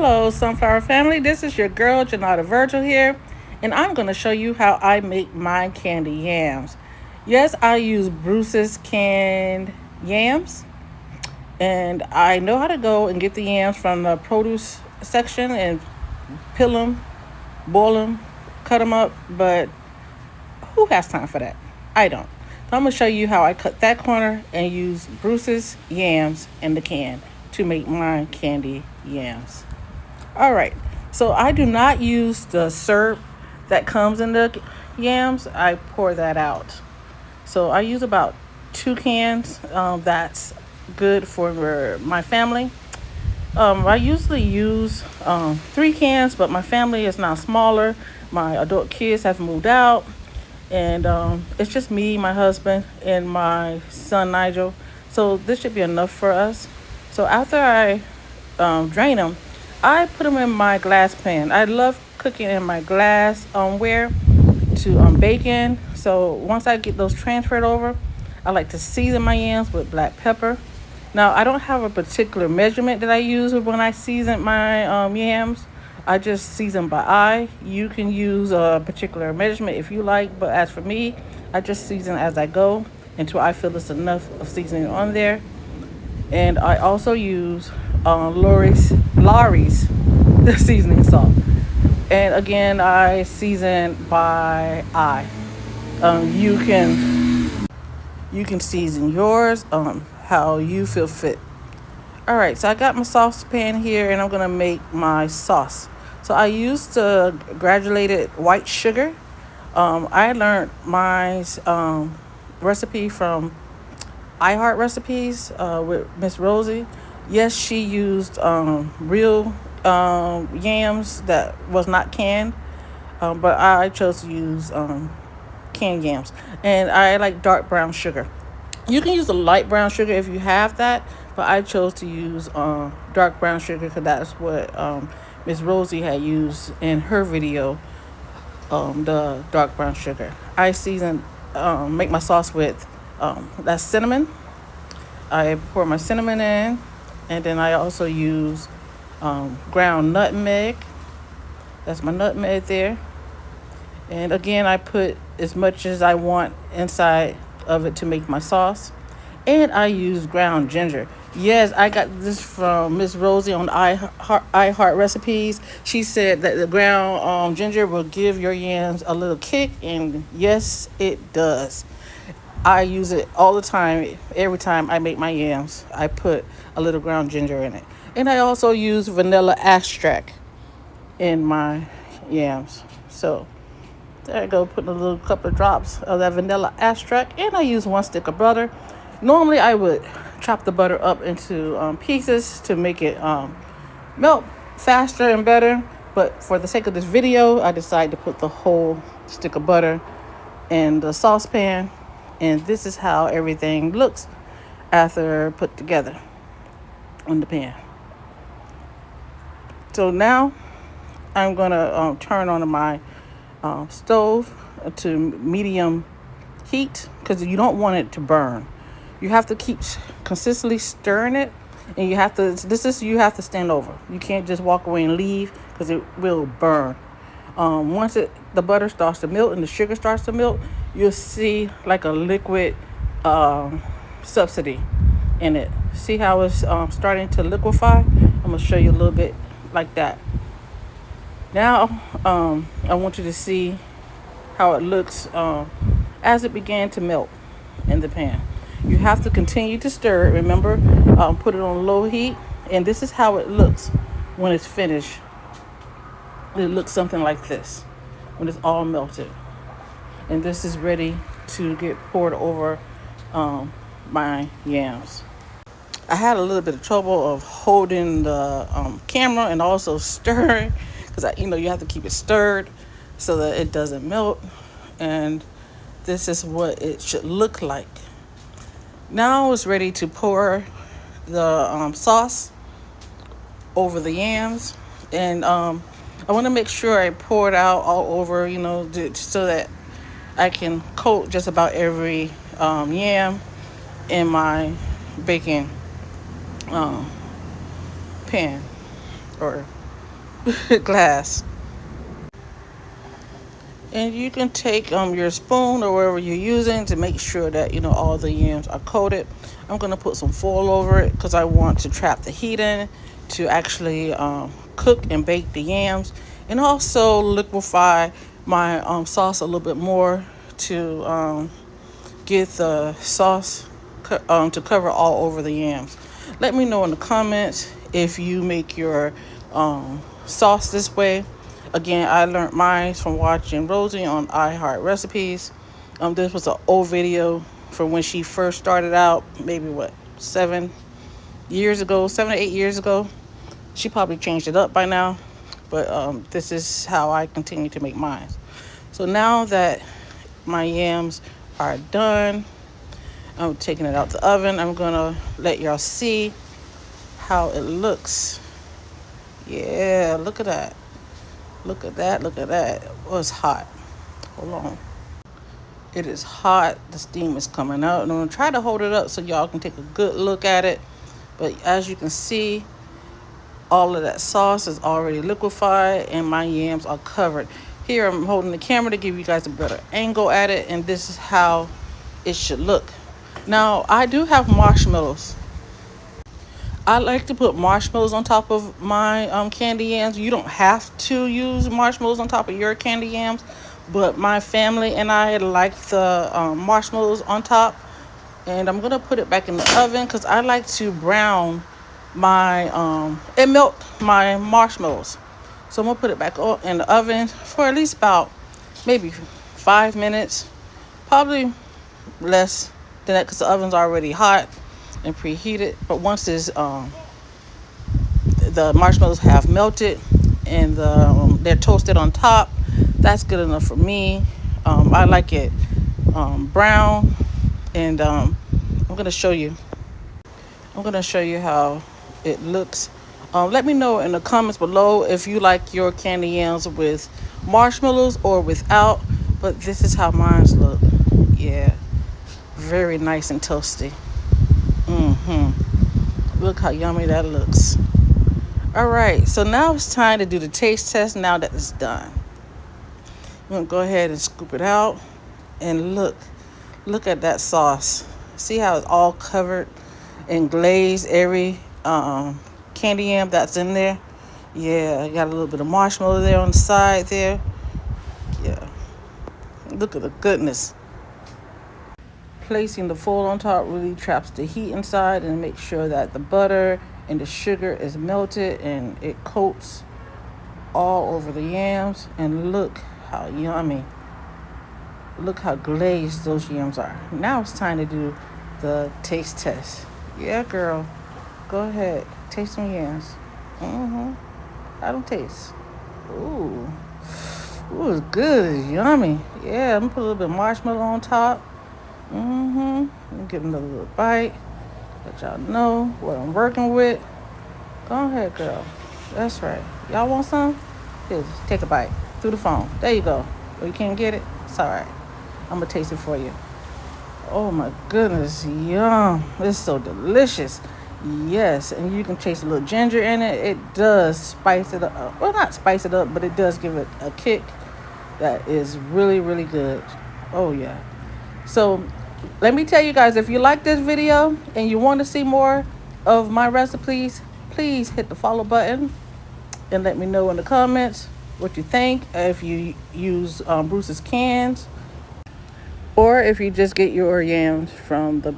Hello, Sunflower family. This is your girl, Janada Virgil here, and I'm going to show you how I make my candy yams. Yes, I use Bruce's canned yams, and I know how to go and get the yams from the produce section and peel them, boil them, cut them up, but who has time for that? I don't. So I'm going to show you how I cut that corner and use Bruce's yams in the can to make my candy yams. All right, so I do not use the syrup that comes in the yams. I pour that out. So I use about 2 cans. That's good for my family. I usually use 3 cans, but my family is now smaller. My adult kids have moved out, and it's just me, my husband, and my son Nigel. So this should be enough for us. So after I drain them, I put them in my glass pan. I love cooking in my glass ware to bake in. So once I get those transferred over, I like to season my yams with black pepper. Now, I don't have a particular measurement that I use when I season my yams. I just season by eye. You can use a particular measurement if you like, but as for me, I just season as I go until I feel there's enough of seasoning on there. And I also use Lawry's seasoning salt. And again, I season by eye. You can season yours how you feel fit. All right, so I got my saucepan here, and I'm gonna make my sauce. So I used the granulated white sugar. I learned my recipe from iHeart Recipes with Miss Rosie. Yes, she used real yams that was not canned, but I chose to use canned yams. And I like dark brown sugar. You can use a light brown sugar if you have that, but I chose to use dark brown sugar because that's what Miss Rosie had used in her video, the dark brown sugar. I make my sauce with that's cinnamon. I pour my cinnamon in, and then I also use ground nutmeg. That's my nutmeg there. And again, I put as much as I want inside of it to make my sauce. And I use ground ginger. Yes, I got this from Miss Rosie on iHeart Recipes. She said that the ground ginger will give your yams a little kick, and yes, it does. I use it all the time. Every time I make my yams, I put a little ground ginger in it. And I also use vanilla extract in my yams. So there I go, putting a little couple of drops of that vanilla extract. And I use 1 stick of butter. Normally I would chop the butter up into pieces to make it melt faster and better. But for the sake of this video, I decided to put the whole stick of butter in the saucepan. And this is how everything looks after put together in the pan. So now I'm going to turn on my stove to medium heat because you don't want it to burn. You have to keep consistently stirring it, and you have to stand over. You can't just walk away and leave because it will burn. Once the butter starts to melt and the sugar starts to melt, you'll see like a liquid substance in it. See how it's starting to liquefy? I'm going to show you a little bit like that. Now, I want you to see how it looks as it began to melt in the pan. You have to continue to stir it. Remember, put it on low heat. And this is how it looks when it's finished. It looks something like this when it's all melted. And this is ready to get poured over my yams. I had a little bit of trouble of holding the camera and also stirring because you have to keep it stirred so that it doesn't melt. And this is what it should look like. Now it's ready to pour the sauce over the yams, and I want to make sure I pour it out all over, so that I can coat just about every yam in my baking pan or glass. And you can take your spoon or whatever you're using to make sure that all the yams are coated. I'm gonna put some foil over it because I want to trap the heat in to actually cook and bake the yams, and also liquefy my sauce a little bit more to get the sauce to cover all over the yams. Let me know in the comments if you make your sauce this way. Again, I learned mine from watching Rosie on iHeart Recipes. This was an old video from when she first started out, maybe 7 or 8 years ago. She probably changed it up by now, but this is how I continue to make mine. So now that my yams are done, I'm taking it out the oven. I'm gonna let y'all see how it looks. Yeah, look at that. Look at that, look at that. Oh, it's hot. Hold on. It is hot. The steam is coming out. And I'm going to try to hold it up so y'all can take a good look at it. But as you can see, all of that sauce is already liquefied and my yams are covered. Here I'm holding the camera to give you guys a better angle at it. And this is how it should look. Now, I do have marshmallows. I like to put marshmallows on top of my candy yams. You don't have to use marshmallows on top of your candy yams, but my family and I like the marshmallows on top. And I'm gonna put it back in the oven because I like to brown my and melt my marshmallows. So I'm gonna put it back in the oven for at least about maybe 5 minutes, probably less than that because the oven's already hot and preheated. But once the marshmallows have melted and they're toasted on top, that's good enough for me. I like it brown, and I'm gonna show you how it looks. Let me know in the comments below if you like your candy yams with marshmallows or without, but this is how mine look. Yeah, very nice and toasty. Look how yummy that looks. All right, so now it's time to do the taste test. Now that it's done, I'm gonna go ahead and scoop it out, and look at that sauce. See how it's all covered and glazed every candy yam that's in there. Yeah, I got a little bit of marshmallow there on the side there. Yeah, look at the goodness. Placing the foil on top really traps the heat inside and makes sure that the butter and the sugar is melted and it coats all over the yams. And look how yummy. Look how glazed those yams are. Now it's time to do the taste test. Yeah, girl. Go ahead. Taste some yams. I don't taste. Ooh, it's good. It's yummy. Yeah, I'm gonna put a little bit of marshmallow on top. Get another little bite. Let y'all know what I'm working with. Go ahead, girl. That's right. Y'all want some? Here, take a bite through the phone. There you go. Oh, you can't get it? It's all right. I'm gonna taste it for you. Oh my goodness, yum! It's so delicious. Yes, and you can taste a little ginger in it. It does spice it up. Well, not spice it up, but it does give it a kick that is really, really good. Oh yeah. So let me tell you guys, if you like this video and you want to see more of my recipes, please hit the follow button and let me know in the comments what you think. If you use Bruce's cans, or if you just get your yams from the